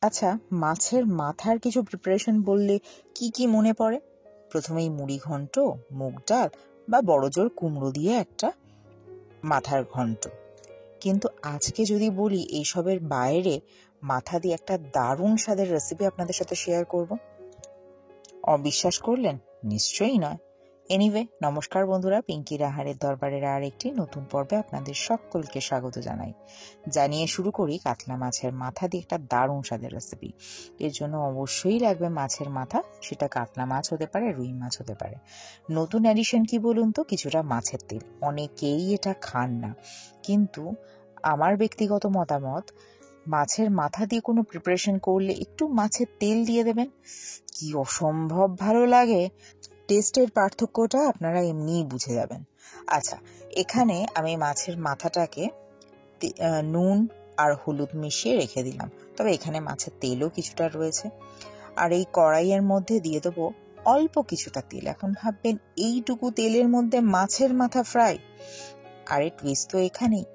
আচ্ছা, মাছের মাথার কিছু প্রিপারেশন বললে কি কি মনে পড়ে? প্রথমেই মুড়ি ঘন্ট, মুগ ডাল বা বড়জোর কুমড়ো দিয়ে একটা মাথার ঘন্ট। কিন্তু আজকে যদি বলি এইসবের বাইরে মাথা দিয়ে একটা দারুণ স্বাদের রেসিপি আপনাদের সাথে শেয়ার করব, অবিশ্বাস করলেন? নিশ্চয়ই নয়। এনিওয়ে, নমস্কার বন্ধুরা, পিঙ্কি রাহারের দরবারের আর একটি নতুন পর্বে আপনাদের সকলকে স্বাগত জানিয়ে শুরু করি কাতলা মাছের মাথা দিয়ে একটা দারুণ স্বাদের রেসিপি। এর জন্য অবশ্যই লাগবে মাছের মাথা, সেটা কাতলা মাছ হতে পারে, রুই মাছ হতে পারে। নতুন অ্যাডিশন কি বলুন তো, কিছুটা মাছের তেল। অনেকেই এটা খান না, কিন্তু আমার ব্যক্তিগত মতামত, মাছের মাথা দিয়ে কোনো প্রিপারেশন করলে একটু মাছের তেল দিয়ে দেবেন, কি অসম্ভব ভালো লাগে। টেস্টের পার্থক্যটা আপনারা এমনিই বুঝে যাবেন। আচ্ছা, এখানে আমি মাছের মাথাটাকে নুন আর হলুদ মিশিয়ে রেখে দিলাম, তবে এখানে মাছের তেলও কিছুটা রয়েছে। আর এই কড়াইয়ের মধ্যে দিয়ে দেবো অল্প কিছুটা তেল। এখন ভাববেন এইটুকু তেলের মধ্যে মাছের মাথা ফ্রাই? আরে টুইস্ট তো এখানেই।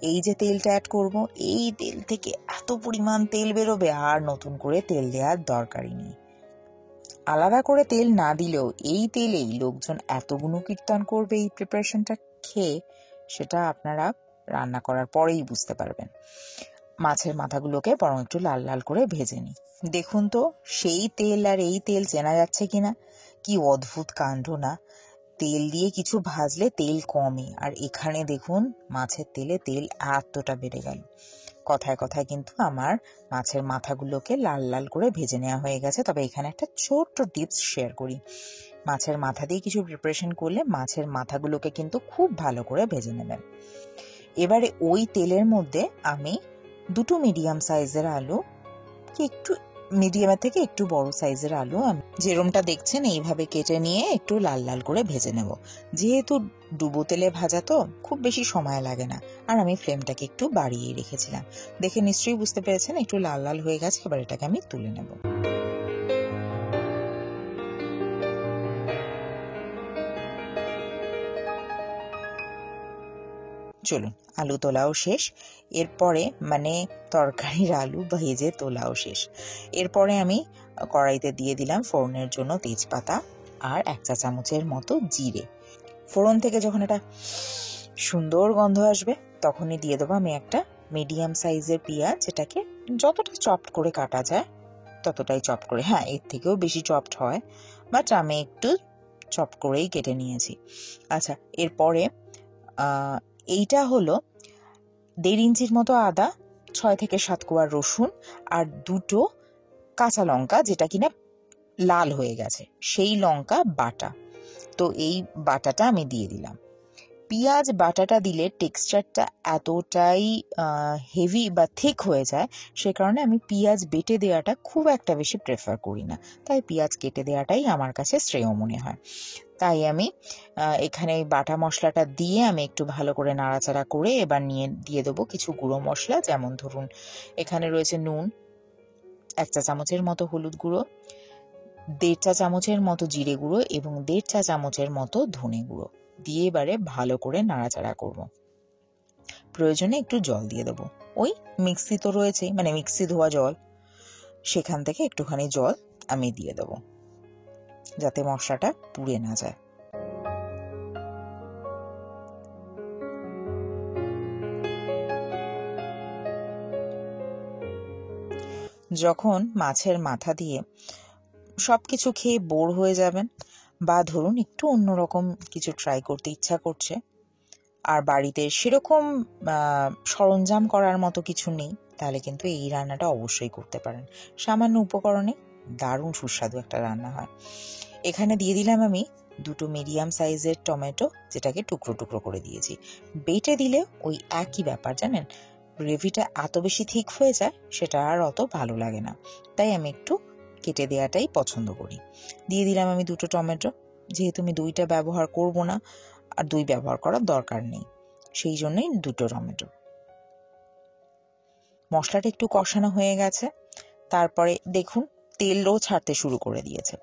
এই যে তেলটা অ্যাড করব, এই তেল থেকে এত পরিমাণ তেল বেরোবে, আর নতুন করে তেল দেওয়ার দরকারই নেই। আলাদা করে তেল না দিলেও এই তেলেই লোকজন এত গুণকীর্তন করবে এই প্রিপারেশনটা খেয়ে, সেটা আপনারা রান্না করার পরেই বুঝতে পারবেন। মাছের মাথাগুলোকে বরং একটু লাল লাল করে ভেজে নিই। দেখুন তো সেই তেল আর এই তেল চেনা যাচ্ছে কিনা? কি অদ্ভুত কাণ্ড না! তেল দিয়ে কিছু ভাজলে তেল কমে, আর এখানে দেখুন মাছের তেলে তেল এতটা বেড়ে গেল। কথায় কথায় কিন্তু আমার মাছের মাথাগুলোকে লাল লাল করে ভেজে নেওয়া হয়ে গেছে। তবে এখানে একটা ছোট্ট টিপস শেয়ার করি। মাছের মাথা দিয়ে কিছু প্রিপারেশন করলে মাছের মাথাগুলোকে কিন্তু খুব ভালো করে ভেজে নেবেন। এবারে ওই তেলের মধ্যে আমি দুটো মিডিয়াম সাইজের আলু, একটু মিডিয়ামের থেকে একটু বড় সাইজের আলু আমি যেরমটা দেখছেন এইভাবে কেটে নিয়ে একটু লাল লাল করে ভেজে নেব। যেহেতু ডুবো তেলে ভাজা তো খুব বেশি সময় লাগে না, আর আমি ফ্লেমটাকে একটু বাড়িয়ে রেখেছিলাম। দেখে নিশ্চয়ই বুঝতে পেরেছেন একটু লাল লাল হয়ে গেছে। এবার এটাকে আমি তুলে নেব। চলুন, আলু তোলাও শেষ। এরপরে তরকারির আলু ভেজে তোলাও শেষ। এরপরে আমি কড়াইতে দিয়ে দিলাম ফোড়নের জন্য তেজপাতা আর 1 চা চামচের মতো জিরে। ফোড়ন থেকে যখন একটা সুন্দর গন্ধ আসবে, তখনই দিয়ে দেবো আমি একটা মিডিয়াম সাইজের পেঁয়াজ, যেটাকে যতটা চপড করে কাটা যায় ততটাই চপ করে, হ্যাঁ এর থেকেও বেশি চপড হয়, বাট আমি একটু চপ করেই কেটে নিয়েছি। আচ্ছা, এরপরে এইটা হলো 1.5 ইঞ্চির মতো আদা, 6 থেকে 7 কোয়া রসুন আর 2টো কাঁচা লঙ্কা, যেটা কিনা লাল হয়ে গেছে, সেই লঙ্কা বাটা। তো এই বাটাটা আমি দিয়ে দিলাম। পেঁয়াজ বাটাটা দিলে টেক্সচারটা এতটাই হেভি বা থিক হয়ে যায়, সে কারণে আমি পেঁয়াজ বেটে দেওয়াটা খুব একটা বেশি প্রেফার করি না। তাই পেঁয়াজ কেটে দেওয়াটাই আমার কাছে শ্রেয় মনে হয়। তাই আমি এখানে এই বাটা মশলাটা দিয়ে আমি একটু ভালো করে নাড়াচাড়া করে এবার দিয়ে দেবো কিছু গুঁড়ো মশলা। যেমন ধরুন, এখানে রয়েছে নুন, 1 চা চামচের মতো হলুদ গুঁড়ো, 1.5 চা চামচের মতো জিরে গুঁড়ো এবং 1.5 চা চামচের মতো ধনে গুঁড়ো দিয়ে এবারে ভালো করে নাড়াচাড়া করব। প্রয়োজনে একটু জল দিয়ে দেবো। ওই মিক্সি তো রয়েছেই, মিক্সি ধোয়া জল, সেখান থেকে একটুখানি জল আমি দিয়ে দেবো, যাতে মশলাটা পুড়ে না যায়। যখন মাছের মাথা দিয়ে সবকিছু খেয়ে বোর হয়ে যাবেন, বা ধরুন একটু অন্যরকম কিছু ট্রাই করতে ইচ্ছা করছে, আর বাড়িতে সেরকম সরঞ্জাম করার মতো কিছু নেই, তাহলে কিন্তু এই রান্নাটা অবশ্যই করতে পারেন। সামান্য উপকরণে দারুণ সুস্বাদু একটা রান্না হয়। এখানে দিয়ে দিলাম আমি 2টো মিডিয়াম সাইজের টমেটো, যেটাকে টুকরো টুকরো করে দিয়েছি। বেটে দিলে ওই একই ব্যাপার, জানেন, গ্রেভিটা এত বেশি থিক হয়ে যায়, সেটা আর অত ভালো লাগে না। তাই আমি একটু কেটে দেওয়াটাই পছন্দ করি। দিয়ে দিলাম আমি 2টো টমেটো। যেহেতু আমি 2টা ব্যবহার করব না, আর 2 ব্যবহার করার দরকার নেই, সেই জন্যই 2টো টমেটো। মশলাটা একটু কষানো হয়ে গেছে, তারপরে দেখুন তেলও ছাড়তে শুরু করে দিয়েছে।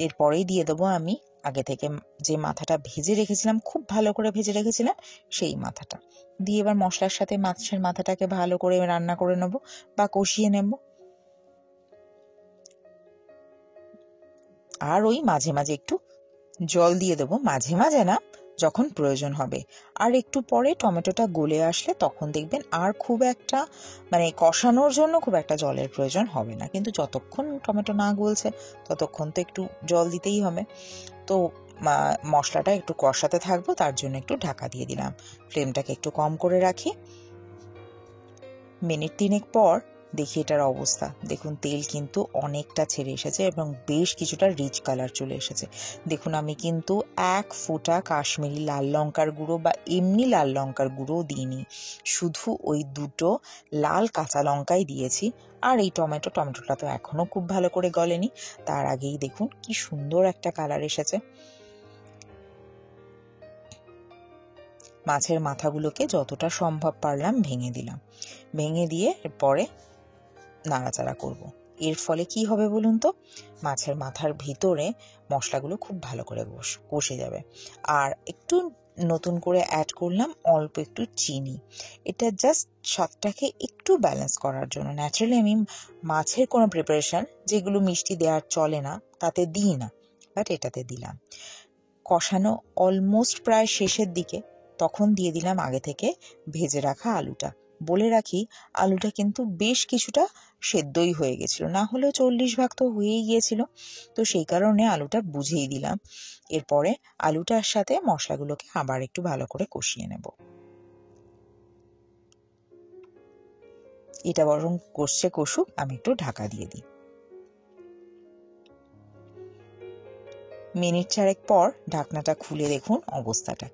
এরপরেই দিয়ে দেবো আমি আগে থেকে যে মাথাটা ভেজে রেখেছিলাম, খুব ভালো করে ভেজে রেখেছিলাম, সেই মাথাটা দিয়ে এবার মশলার সাথে মাছের মাথাটাকে ভালো করে রান্না করে নেব বা কষিয়ে নেব। আর ওই মাঝে মাঝে একটু জল দিয়ে দেবো, মাঝে মাঝে না, যখন প্রয়োজন হবে। আর একটু পরে টমেটোটা গলে আসলে তখন দেখবেন আর খুব একটা মানে কষানোর জন্য খুব একটা জলের প্রয়োজন হবে না, কিন্তু যতক্ষণ টমেটো না গলছে ততক্ষণ তো একটু জল দিতেই হবে। তো মশলাটা একটু কষাতে থাকবো, তার জন্য একটু ঢাকা দিয়ে দিলাম। ফ্লেমটাকে একটু কম করে রাখি। মিনিট 3 পর দেখি এটার অবস্থা। দেখুন তেল কিন্তু অনেকটা ছেড়ে এসেছে এবং বেশ কিছুটা রিচ কালার চলে এসেছে। দেখুন আমি কিন্তু 1 ফোঁটা কাশ্মীরি লাল লঙ্কার গুঁড়ো বা এমনি লাল লঙ্কার গুঁড়োও দিইনি, শুধু ওই 2টো লাল কাঁচা লঙ্কাই দিয়েছি। আর এই টমেটোটা তো এখনো খুব ভালো করে গলেনি, তার আগেই দেখুন কি সুন্দর একটা কালার এসেছে। মাছের মাথাগুলোকে যতটা সম্ভব পারলাম ভেঙে দিলাম, ভেঙে দিয়ে পরে নাড়াচাড়া করব। এর ফলে কি হবে বলুন তো, মাছের মাথার ভিতরে মশলাগুলো খুব ভালো করে কষে যাবে। আর একটু নতুন করে অ্যাড করলাম অল্প একটু চিনি, এটা জাস্ট স্বাদটাকে একটু ব্যালেন্স করার জন্য। ন্যাচারালি আমি মাছের কোনো প্রিপারেশন যেগুলো মিষ্টি দেওয়ার চলে না তাতে দিই না, বাট এটাতে দিলাম। কষানো অলমোস্ট প্রায় শেষের দিকে, তখন দিয়ে দিলাম আগে থেকে ভেজে রাখা আলুটা। বলে রাখি আলুটা কিন্তু বেশ কিছুটা সেদ্ধই হয়ে গেছিল, না হলেও 40 ভাগ তো হয়েই গিয়েছিল, তো সেই কারণে আলুটা বুঝেই দিলাম। এরপরে আলুটার সাথে মশলাগুলোকে আবার একটু ভালো করে কষিয়ে নেব। এটা বরং কষুক, আমি একটু ঢাকা দিয়ে দিই। মিনিট 4 পর ঢাকনাটা খুলে দেখুন অবস্থাটা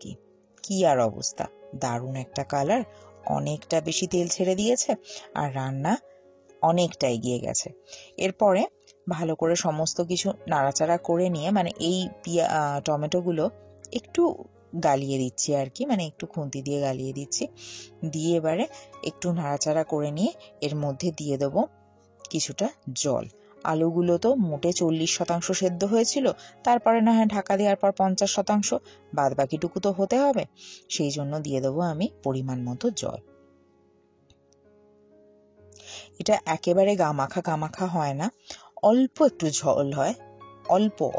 কি আর অবস্থা, দারুণ একটা কালার, অনেকটা বেশি তেল ছেড়ে দিয়েছে আর রান্না অনেকটা এগিয়ে গেছে। এরপরে ভালো করে সমস্ত কিছু নাড়াচাড়া করে নিয়ে, মানে এই টমেটোগুলো একটু গালিয়ে দিচ্ছি আর কি, মানে একটু খুন্তি দিয়ে গালিয়ে দিচ্ছি, দিয়ে এবারে একটু নাড়াচাড়া করে নিয়ে এর মধ্যে দিয়ে দেবো কিছুটা জল। আলুগুলো তো মোটে 40% সেদ্ধ হয়েছিল, তারপরে না হয় ঢাকা দেওয়ার পর 50%, বাদ বাকিটুকু তো হতে হবে, সেই জন্য দিয়ে দেবো আমি পরিমাণ মতো জল। এটা একেবারে গামাখা হয় না, অল্প একটু ঝোল হয়,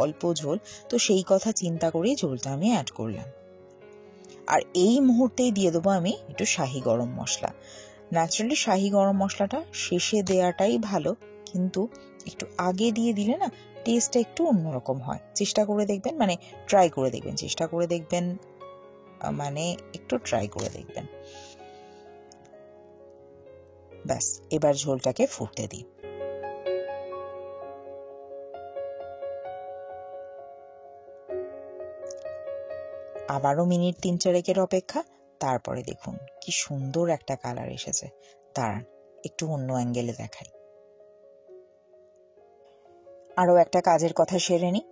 অল্প ঝোল, তো সেই কথা চিন্তা করেই ঝোলটা আমি অ্যাড করলাম। আর এই মুহূর্তেই দিয়ে দেবো আমি একটু শাহি গরম মশলা। ন্যাচারালি শাহি গরম মশলাটা শেষে দেওয়াটাই ভালো, কিন্তু একটু আগে দিয়ে দিলে না টেস্টটা একটু অন্যরকম হয়। চেষ্টা করে দেখবেন, মানে ট্রাই করে দেখবেন, একটু ট্রাই করে দেখবেন। ব্যাস, এবার ঝোলটাকে ফুটতে দিই। আবারও মিনিট 3-4 অপেক্ষা, তারপরে দেখুন কি সুন্দর একটা কালার এসেছে। দাঁড়ান একটু অন্য অ্যাঙ্গেলে দেখাই। আরও একটা কাজের কথা সেরে নিই।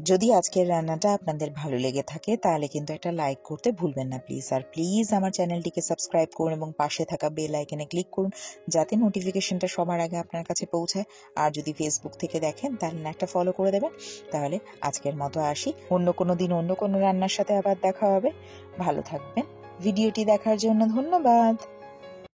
যদি আজকের রান্নাটা আপনাদের ভালো লেগে থাকে তাহলে কিন্তু একটা লাইক করতে ভুলবেন না প্লিজ। আর প্লিজ আমার চ্যানেলটিকে সাবস্ক্রাইব করুন এবং পাশে থাকা বেল আইকনে ক্লিক করুন, যাতে নোটিফিকেশনটা সবার আগে আপনার কাছে পৌঁছায়। আর যদি ফেসবুক থেকে দেখেন তাহলে একটা ফলো করে দেবেন। তাহলে আজকের মতো আসি, অন্য কোনো দিন অন্য কোনো রান্নার সাথে আবার দেখা হবে। ভালো থাকবেন। ভিডিওটি দেখার জন্য ধন্যবাদ।